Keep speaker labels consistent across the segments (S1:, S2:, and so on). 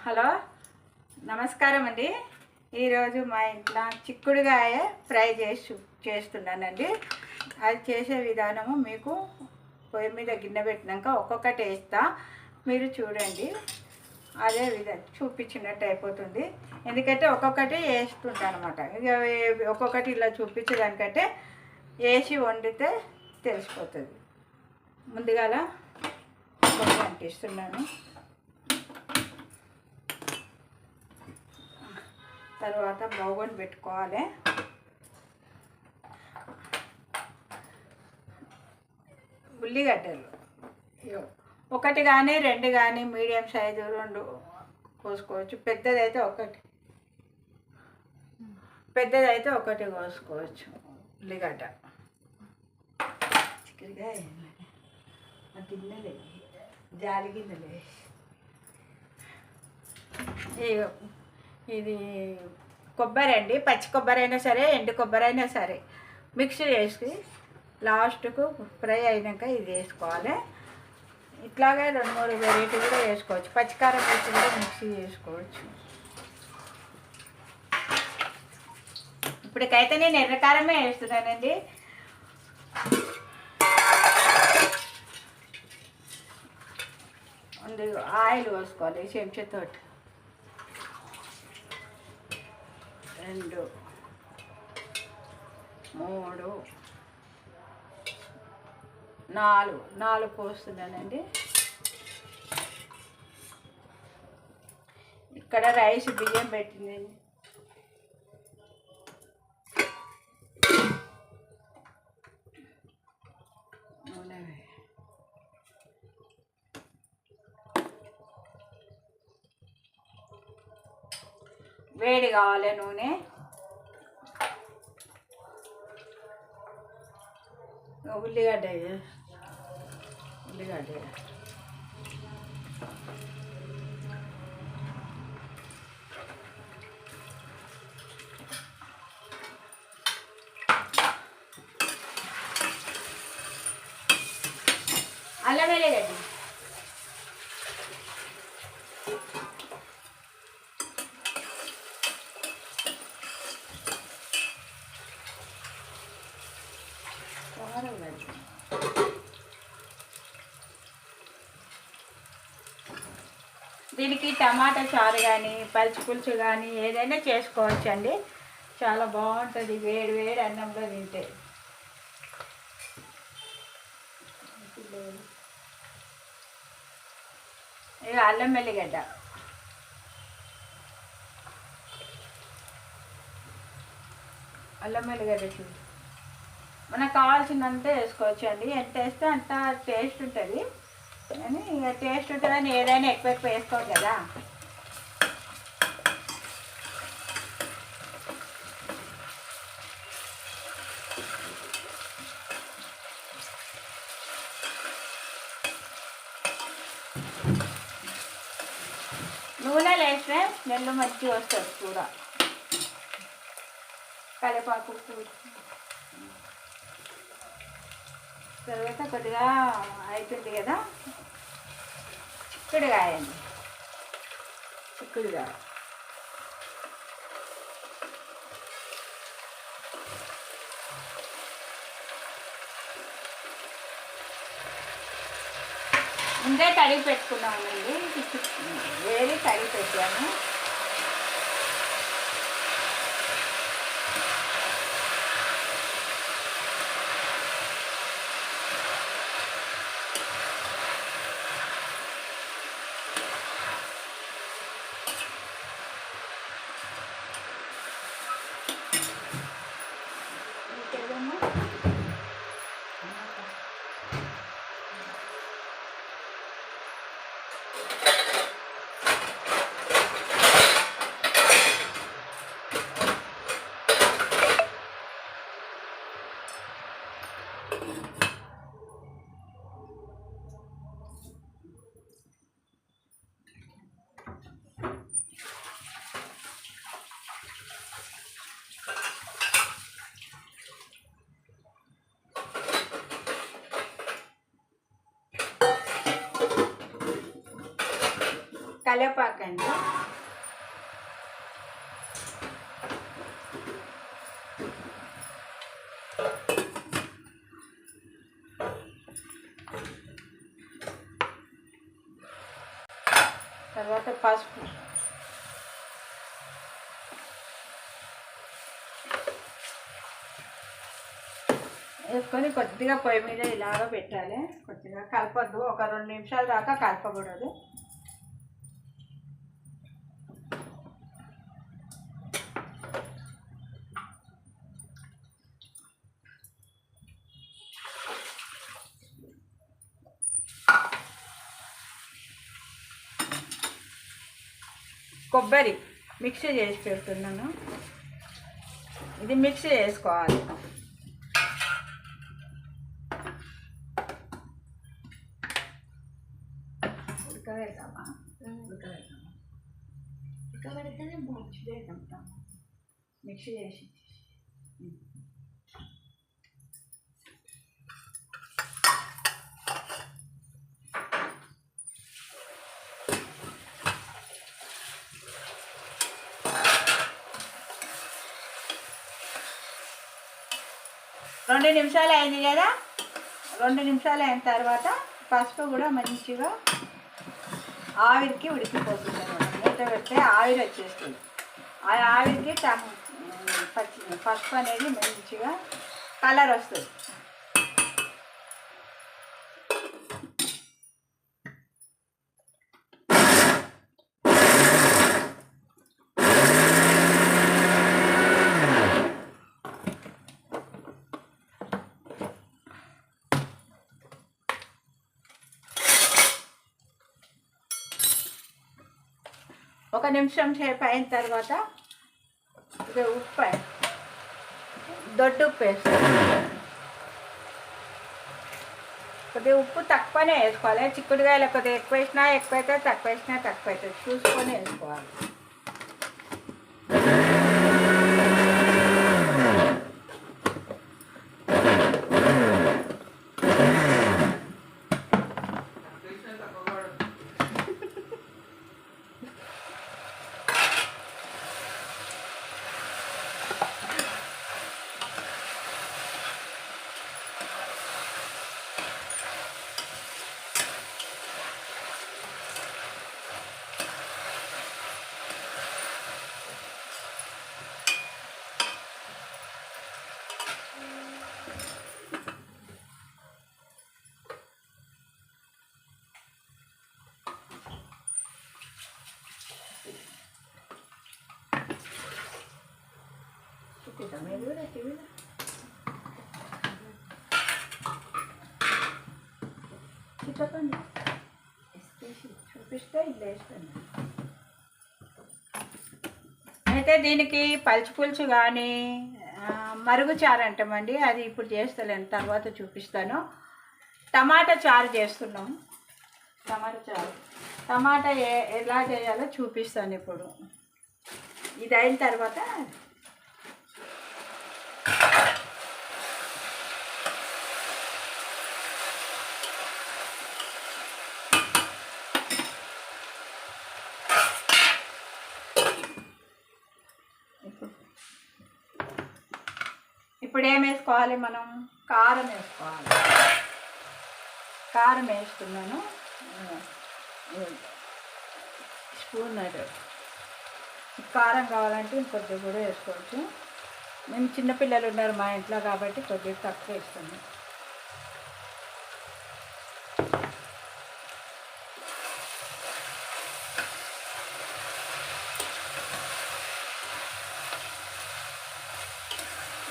S1: Hello, నమస్కారం అండి. ఈరోజు మా ఇంట్లో చిక్కుడుగాయ ఫ్రై చేస్తున్నానండి. అది చేసే విధానము మీకు పొయ్యి మీద గిన్నె పెట్టినాక ఒక్కొక్కటి వేస్తా, మీరు చూడండి. అదే విధంగా చూపించినట్టు అయిపోతుంది. ఎందుకంటే ఒక్కొక్కటి వేస్తుంటా అనమాట. ఇక ఒక్కొక్కటి ఇలా చూపించడానికంటే వేసి వండితే తెలిసిపోతుంది. ముందుగాల కొంచెం అంటిస్తున్నాను. తర్వాత బౌగన్ పెట్టుకోవాలి. ఉల్లిగడ్డలు ఒకటి కానీ రెండు కానీ మీడియం సైజు రెండు కోసుకోవచ్చు. పెద్దదైతే ఒకటి కోసుకోవచ్చు. ఉల్లిగడ్డ చిక్కగా గిన్నెలే జాలి గిన్నెలే. ఇది కొబ్బరి అండి. పచ్చి కొబ్బరి అయినా సరే, ఎండు కొబ్బరి అయినా సరే మిక్సీ చేసి లాస్ట్కు ఫ్రై అయినాక ఇది వేసుకోవాలి. ఇట్లాగే 2-3 వెరైటీ కూడా వేసుకోవచ్చు. పచ్చికారం వేసి కూడా మిక్సీ చేసుకోవచ్చు. ఇప్పటికైతే నేను ఎర్రకారమే వేస్తున్నానండి. ఆయిల్ పోసుకోవాలి చెంచాతోటి. 2 3 4 పోస్తున్నానండి. ఇక్కడ రైస్ బియ్యం పెట్టిందండి. వేడి కావాలి నూనె. ఉల్లిగడ్డ అల్లం వెల్లిగడ్డ దీనికి టమాటా చారు కానీ పచ్చి పులుసు కానీ ఏదైనా చేసుకోవచ్చు అండి. చాలా బాగుంటుంది వేడి వేడి అన్నంలో తింటే. ఇక అల్లం వెల్లిగడ్డ చూడు, మనకు కావాల్సినంత వేసుకోవచ్చు అండి. ఎంత వేస్తే అంత టేస్ట్ ఉంటుంది. అని ఇక టేస్ట్ ఉంటుందని ఏదైనా ఎక్కువ వేసుకోవచ్చు కదా. నూనెలు వేస్తే నెల్లు మంచిగా వస్తుంది కూర. కరివేపాకు తర్వాత కొద్దిగా అవుతుంది కదా. చిక్కుడుగాయ అండి. చిక్కుడుగాయ ముందే కడిగి పెట్టుకున్నామండి. వేడి కడిగి పెట్టాము. కరివేపాకండి, తర్వాత పసుపు, వేసుకొని కొద్దిగా పొయ్యి మీద ఇలాగ పెట్టాలి. కొద్దిగా కలపద్దు, ఒక 2 నిమిషాల దాకా కలపకూడదు. కొబ్బరి మిక్సీ చేసి పెడుతున్నాను, ఇది మిక్సీ చేసుకోవాలి. ఉడకబెడితేనే మంచిగా మిక్సీ చేసి రెండు నిమిషాలు అయింది కదా. 2 నిమిషాలు అయిన తర్వాత పసుపు కూడా మంచిగా ఆవిరికి ఉడికిపోతుంది అన్నమాట. మూత పెడితే ఆవిరి వచ్చేస్తుంది. ఆ ఆవిరికి పసుపు అనేది మంచిగా కలర్ వస్తుంది. ఒక నిమిషం సేపు అయిన తర్వాత ఉప్పు, దొడ్డు ఉప్పు వేస్తాను. కొద్దిగా ఉప్పు తక్కువనే వేసుకోవాలి. చిక్కుడుకాయలు కొద్దిగా ఎక్కువ వేసినా ఎక్కువ అవుతుంది, తక్కువ వేసినా తక్కువ అవుతుంది, చూసుకొని వేసుకోవాలి. చెప్పండి, చూపిస్తే ఇల్లు వేస్తాను. అయితే దీనికి పలుచు పులుసు కానీ మరుగు చారు అంటామండి, అది ఇప్పుడు చేస్తలేను, తర్వాత చూపిస్తాను. టమాటా చారు చేస్తున్నాం. టమాటా ఎలా చేయాలో చూపిస్తాను ఇప్పుడు. ఇది అయిన తర్వాత ఇప్పుడు ఏం వేసుకోవాలి, మనం కారం వేసుకోవాలి. కారం వేస్తున్నాను, స్పూన్. కారం కావాలంటే ఇంకొద్దిగా కూడా వేసుకోవచ్చు. మేము చిన్నపిల్లలు ఉన్నారు మా ఇంట్లో కాబట్టి కొద్దిగా తక్కువ వేస్తున్నాం.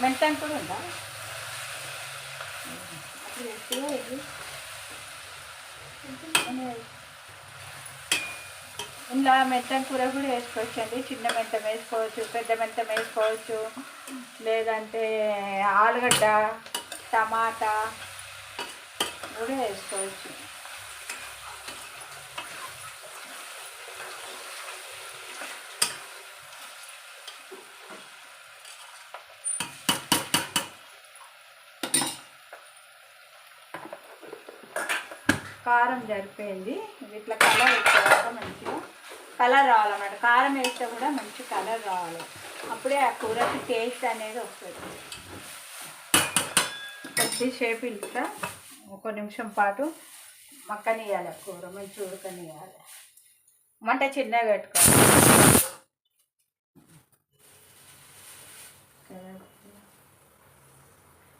S1: మెంతం కూడా ఉందా? ఇలా మెంతం కూర కూడా వేసుకోవచ్చు అండి. చిన్న మెంతం వేసుకోవచ్చు, పెద్ద మెంతం వేసుకోవచ్చు, లేదంటే ఆలుగడ్డ, టమాటా కూడా వేసుకోవచ్చు. కారం సరిపోయింది. ఇట్లా కలర్ వచ్చేదాకా మంచిగా కలర్ రావాలన్నమాట. కారం వేస్తే కూడా మంచి కలర్ రావాలి, అప్పుడే ఆ కూరకి టేస్ట్ అనేది వస్తుంది. కొద్దిసేపు ఇట్లా ఒక నిమిషం పాటు మక్కనియాలి, కూర మంచి ఉడకనియాలి. మంట చిన్నగా పెట్టుకోవాలి.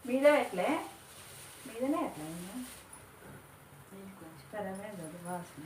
S1: మీద ఎట్లే మీదనే ఎట్లా కొంచెం కరమే వాసన.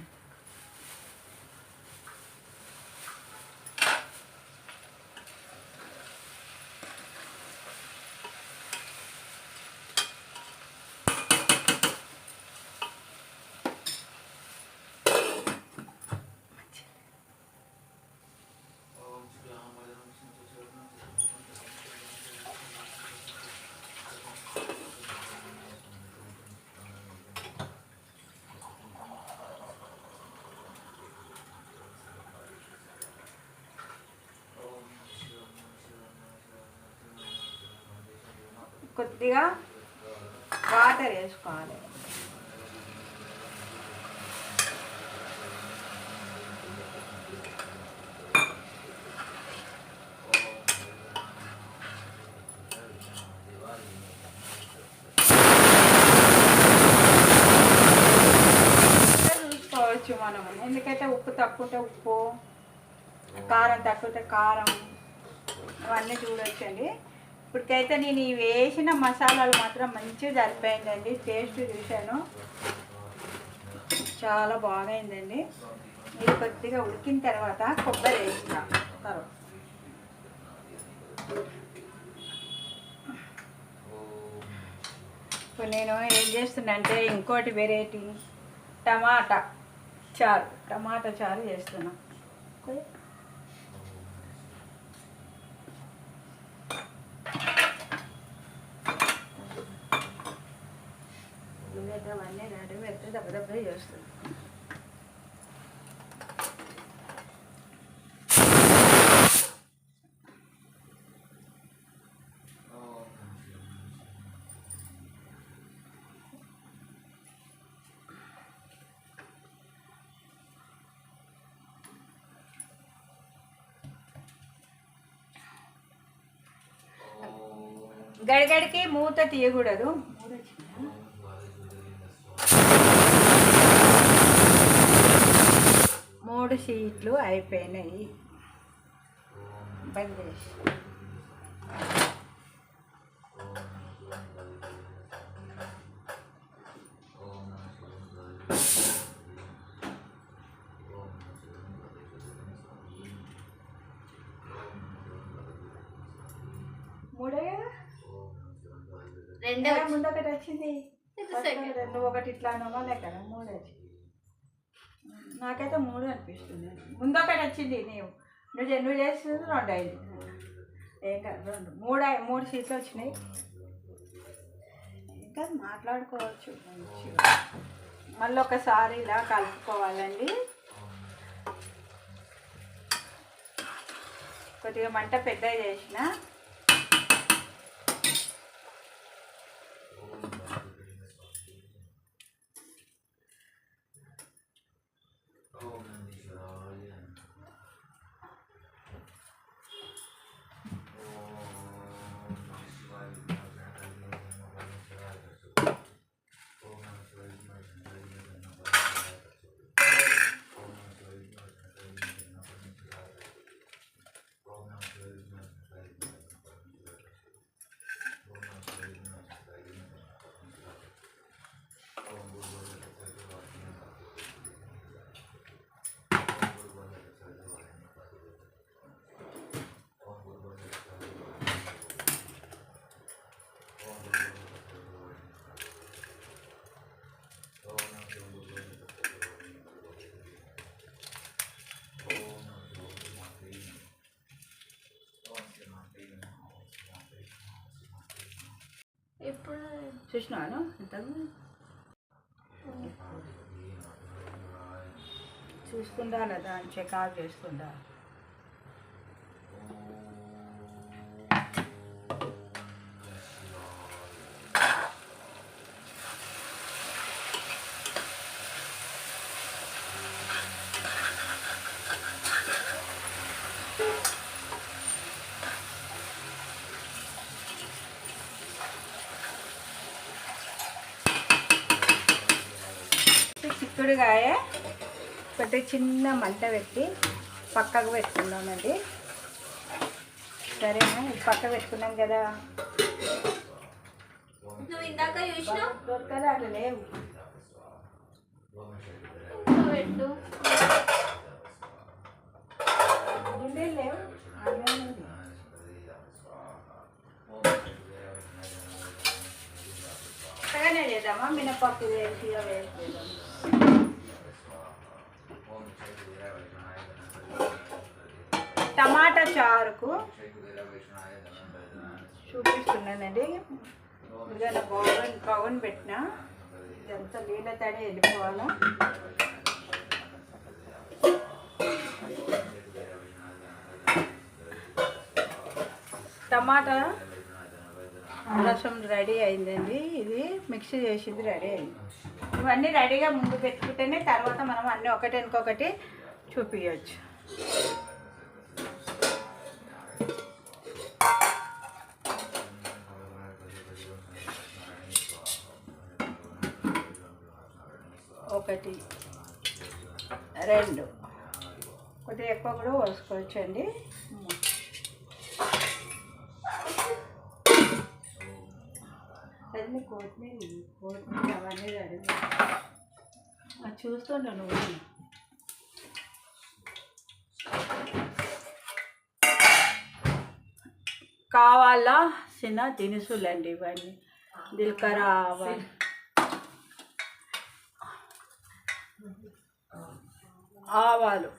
S1: కొద్దిగా వాటర్ వేసుకోవాలి. చూసుకోవచ్చు మనం, ఎందుకంటే ఉప్పు తక్కువ ఉప్పు, కారం తక్కువ కారం, అవన్నీ చూడొచ్చండి. ఇప్పటికైతే నేను ఈ వేసిన మసాలాలు మాత్రం మంచిగా సరిపోయిందండి. టేస్ట్ చూశాను, చాలా బాగైందండి. ఇది కొద్దిగా ఉడికిన తర్వాత కొబ్బరి వేసిన తర్వాత ఇప్పుడు నేను ఏం చేస్తున్నా అంటే ఇంకోటి వెరైటీ టమాటా చారు చేస్తున్నా. అవన్నీ రెడీ పెడితే దెబ్బ చేస్తుంది. గడిగడికి మూత తీయకూడదు. 3 షీట్లు అయిపోయినాయి. బంద్ చేసి ముందు ఒకటి వచ్చింది, నువ్వు ఒకటి ఇట్లా అనవాలే కదా, 3 వచ్చింది. నాకైతే 3 అనిపిస్తుంది. ముందు ఒకటి వచ్చింది, నువ్వు చేస్తుంది 2 అయింది. ఏం కాదు, 3 సీట్లు వచ్చినాయి. ఇంకా మాట్లాడుకోవచ్చు మంచిగా. మళ్ళీ ఒకసారి ఇలా కలుపుకోవాలండి. కొద్దిగా మంట పెద్దగా చేసిన ఇప్పుడు చూసినాను. చూసుకుందా లేదా అని చెక్ చేసుకుందా. చిక్కుడుకాయ కొద్దిగా చిన్న మంట పెట్టి పక్కకు పెట్టుకుందామండి. సరేనా? పక్క పెట్టుకున్నాం కదా.
S2: నువ్వు ఇందాక చూసినావు
S1: దొరకదు అట్లా లేవు
S2: పెట్టు
S1: లేవు. పక్కనే చేద్దామా? మినపప్పు వేసి వేసేద్దాం. టమాటా చారుకు చూపిస్తున్నానండి. ఏదైనా పవన్ పెట్టిన ఇదంతా నీళ్ళ తడి వెళ్ళిపోవాలా. టమాటా రసం రెడీ అయిందండి. ఇది మిక్సీ చేసింది రెడీ అయింది. ఇవన్నీ రెడీగా ముందు పెట్టుకుంటేనే తర్వాత మనం అన్నీ ఒకటి ఇంకొకటి చూపించవచ్చు. ఒకటి, రెండు, కొద్దిగా ఎక్కువ కూడా పోసుకోవచ్చండి. అన్నీ కొత్తిమీర అవన్నీ రెడీ చూస్తుండ నువ్వు. కావాల్సిన దినుసులండి ఇవన్నీ. జీలకర్ర, ఆవాలు,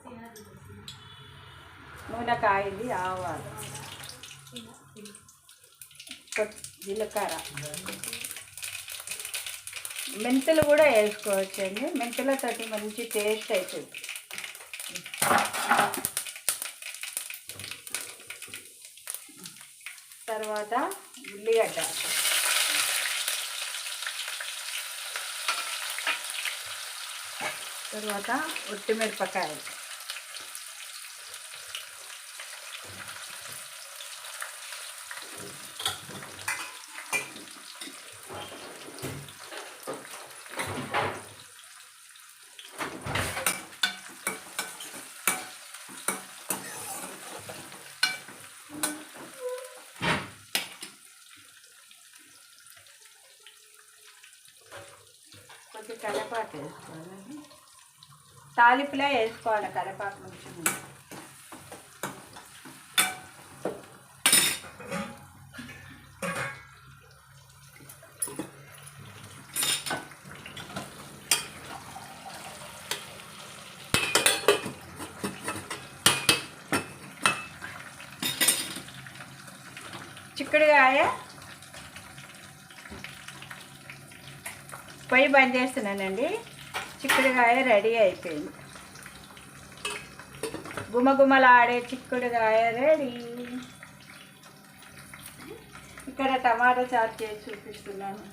S1: నూనె కాయింది, ఆవాలు, జీలకర్ర, మెంతులు కూడా వేసుకోవచ్చండి. మెంతులతోటి మంచి టేస్ట్ అవుతుంది. తర్వాత ఉల్లిగడ్డ, తర్వాత ఒట్టిమిరపకాయలు, కొంచెం కరివేపాకు వేసుకోవాలి. తాలింపులో వేసుకోవాలి కరివేపాకు కొంచెం. చిక్కుడుకాయ పొయ్యి బంద్ చేస్తున్నానండి. చిక్కుడుకాయ రెడీ అయిపోయింది. గుమగుమలాడే చిక్కుడుకాయ రెడీ. ఇక్కడ టమాటా చారు చేసి చూపిస్తున్నాను.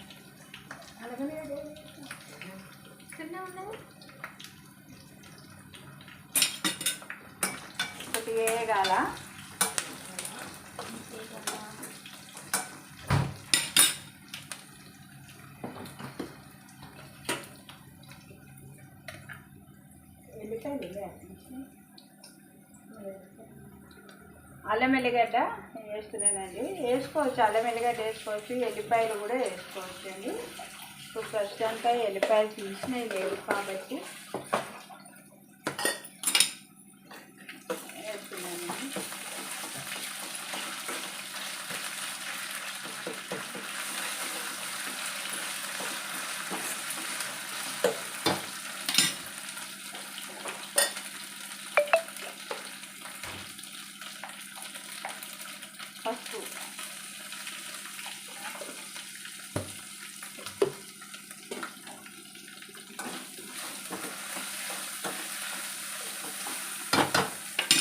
S1: కొద్దిగా వేగాల. అల్లం ఎల్లిగడ్డ వేస్తున్నానండి. వేసుకోవచ్చు, అల్లం ఎల్లిగడ్డ వేసుకోవచ్చు, ఎల్లిపాయలు కూడా వేసుకోవచ్చు అండి. ఇప్పుడు ప్రస్తుతానికి ఎల్లిపాయలు తీసినవి లేవు కాబట్టి వేస్తున్నానండి. పసుపు,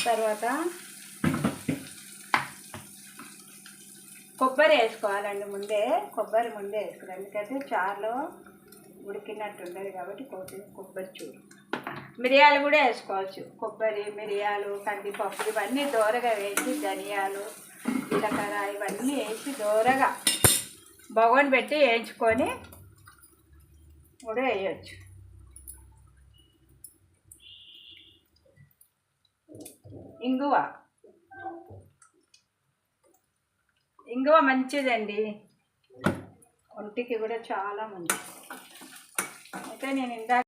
S1: తర్వాత కొబ్బరి వేసుకోవాలండి. కొబ్బరి ముందే వేసుకోవాలి, ఎందుకంటే చారులో ఉడికినట్టు ఉండదు కాబట్టి కొబ్బరి చూడు. మిరియాలు కూడా వేసుకోవచ్చు. కొబ్బరి, మిరియాలు, కందిపప్పు ఇవన్నీ దోరగా వేసి, ధనియాలు, జీలకర్ర ఇవన్నీ వేసి దోరగా బగోన్ పెట్టి వేయించుకొని కూడా వేయచ్చు. ఇంగువ ఇంగువ మంచిదండి, ఒంటికి కూడా చాలా మంచిది. అయితే నేను ఇందాక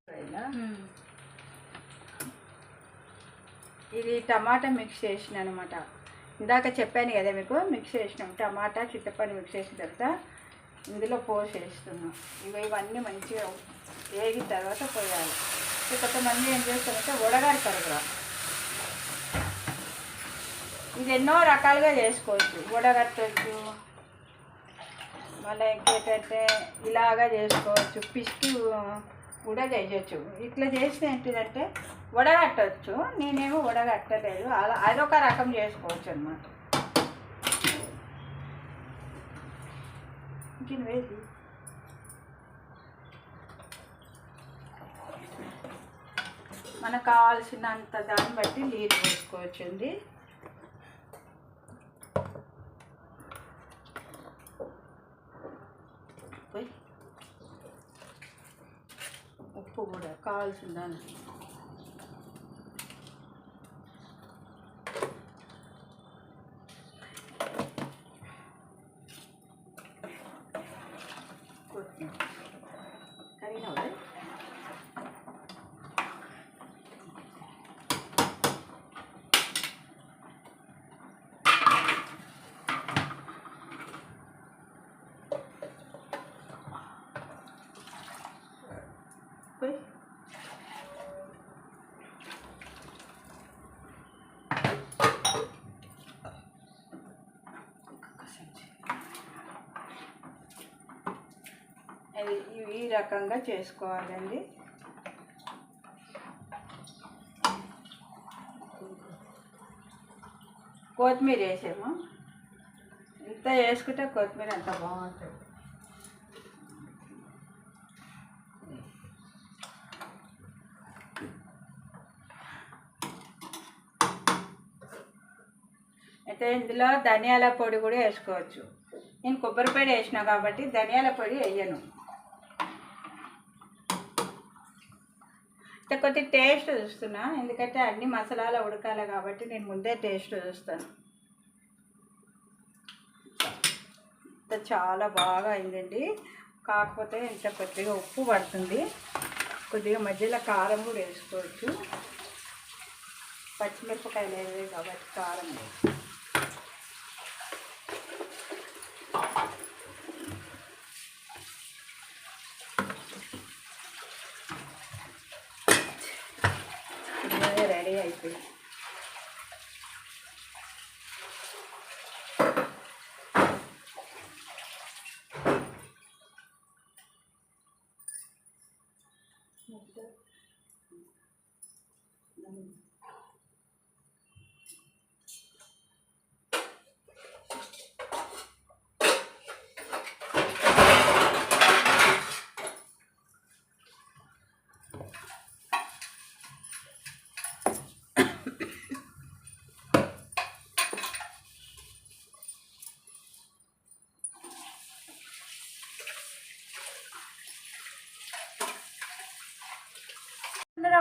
S1: ఇది టమాటా మిక్స్ చేసిన అనమాట. ఇందాక చెప్పాను కదా మీకు, మిక్స్ చేసినాం టమాటా చింతపండు మిక్స్ చేసిన తర్వాత ఇందులో పోసేస్తున్నాం. ఇవన్నీ మంచిగా వేగిన తర్వాత పోయాలి. కొంతమంది ఏం చేస్తారంటే వడగడతారు కూడా. ఇది ఎన్నో రకాలుగా చేసుకోవచ్చు. వడగట్టవచ్చు, మళ్ళీ ఇంకేంటంటే ఇలాగా చేసుకోవచ్చు, పిసికి కూడా చేయొచ్చు. ఇట్లా చేస్తే ఏంటిదంటే వడగట్టవచ్చు. నేనేమో వడగట్టలేదు, అలా అదొక రకం చేసుకోవచ్చు అన్నమాట. ఇంకేది మనకు కావాల్సినంత దాన్ని బట్టి నీళ్ళు పోసుకోవచ్చు అండి. ఉప్పు కూడా కావాల్సిన దాన్ని. కరిగినవా? ఈ రకంగా చేసుకోవాలండి. కొత్తిమీర వేసాము. ఇంత వేసుకుంటే కొత్తిమీర అంత బాగుంటుంది. అయితే ఇందులో ధనియాల పొడి కూడా వేసుకోవచ్చు. నేను కొబ్బరి పొడి వేసిన కాబట్టి ధనియాల పొడి వేయను. కొద్ది టేస్ట్ చూస్తున్నా, ఎందుకంటే అన్ని మసాలాలు ఉడకాలి కాబట్టి నేను ముందే టేస్ట్ చూస్తాను. చాలా బాగా అయిందండి. కాకపోతే ఇంత కొద్దిగా ఉప్పు పడుతుంది, కొద్దిగా మధ్యలో కారం కూడా వేసుకోవచ్చు. పచ్చిమిరపకాయలు వేయలేదు కాబట్టి కారం వేసుకోవచ్చు. రెడీ అయిపోయింది.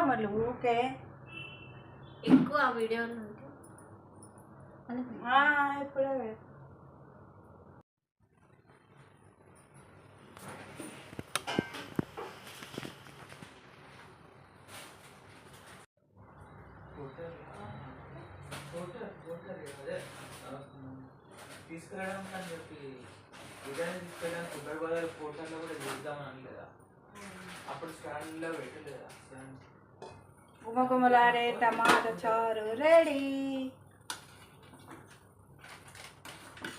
S1: మళ్ళీ ఊకే
S2: ఎక్కువ వీడియోలు
S1: ఇప్పుడే
S3: తీసుకురావడానికి అని చెప్పి డిజైన్ తీసుకెళ్ళడానికి కొబ్బరి బజార్ పోర్టల్లో కూడా చూద్దామని లేదా, అప్పుడు స్టాండ్లో పెట్టలేదా?
S1: గుమగుమలాడే టమాటా చారు రెడీ.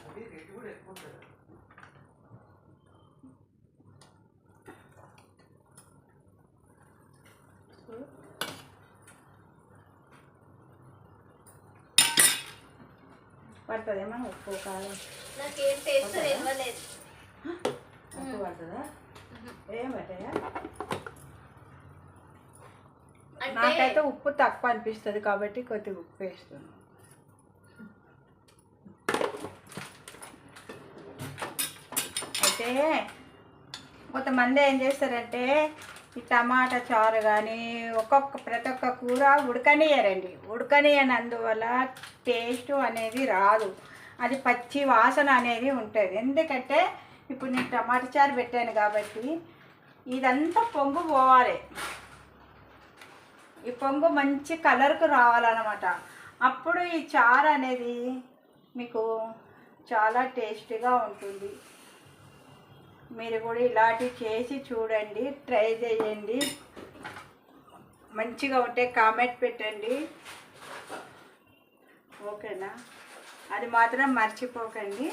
S3: అది రేటు కూడా ఎక్కువ ఉంటుంది.
S1: పడుతుందేమో ఉప్పు కారం.
S2: నాకేం టేస్ట్ ఇవ్వలేదు.
S1: ఉప్పు పడుతుందా? ఏం పట్టాయా? నాకైతే ఉప్పు తక్కువ అనిపిస్తుంది కాబట్టి కొద్దిగా ఉప్పు వేస్తున్నాను. అయితే కొంతమంది ఏం చేస్తారంటే ఈ టమాటా చారు కానీ ప్రతి ఒక్క కూర ఉడకనియరండి. ఉడకనియనందువల్ల టేస్ట్ అనేది రాదు, అది పచ్చి వాసన అనేది ఉంటుంది. ఎందుకంటే ఇప్పుడు నేను టమాటా చారు పెట్టాను కాబట్టి ఇదంతా పొంగు పోవాలి, ఈ పొంగు మంచి కలర్కు రావాలన్నమాట. అప్పుడు ఈ చారు అనేది మీకు చాలా టేస్టీగా ఉంటుంది. మీరు కూడా ఇలాంటివి చేసి చూడండి, ట్రై చేయండి. మంచిగా ఉంటే కామెంట్ పెట్టండి, ఓకేనా? అది మాత్రం మర్చిపోకండి.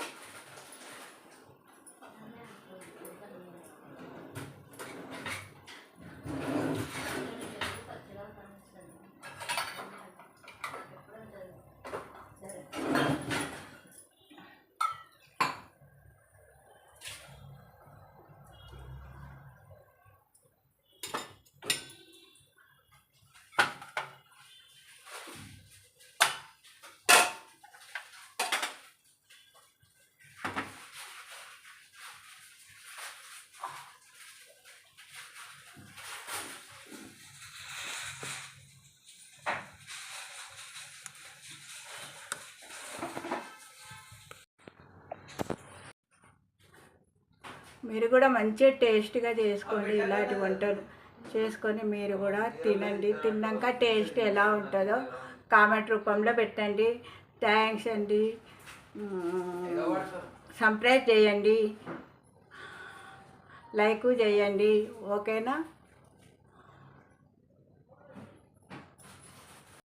S1: మీరు కూడా మంచిగా టేస్ట్గా చేసుకోండి, ఇలాంటి వంటలు చేసుకొని మీరు కూడా తినండి. తిన్నాక టేస్ట్ ఎలా ఉంటుందో కామెంట్ రూపంలో పెట్టండి. థ్యాంక్స్ అండి. సబ్స్క్రైబ్ చేయండి, లైక్ చేయండి, ఓకేనా?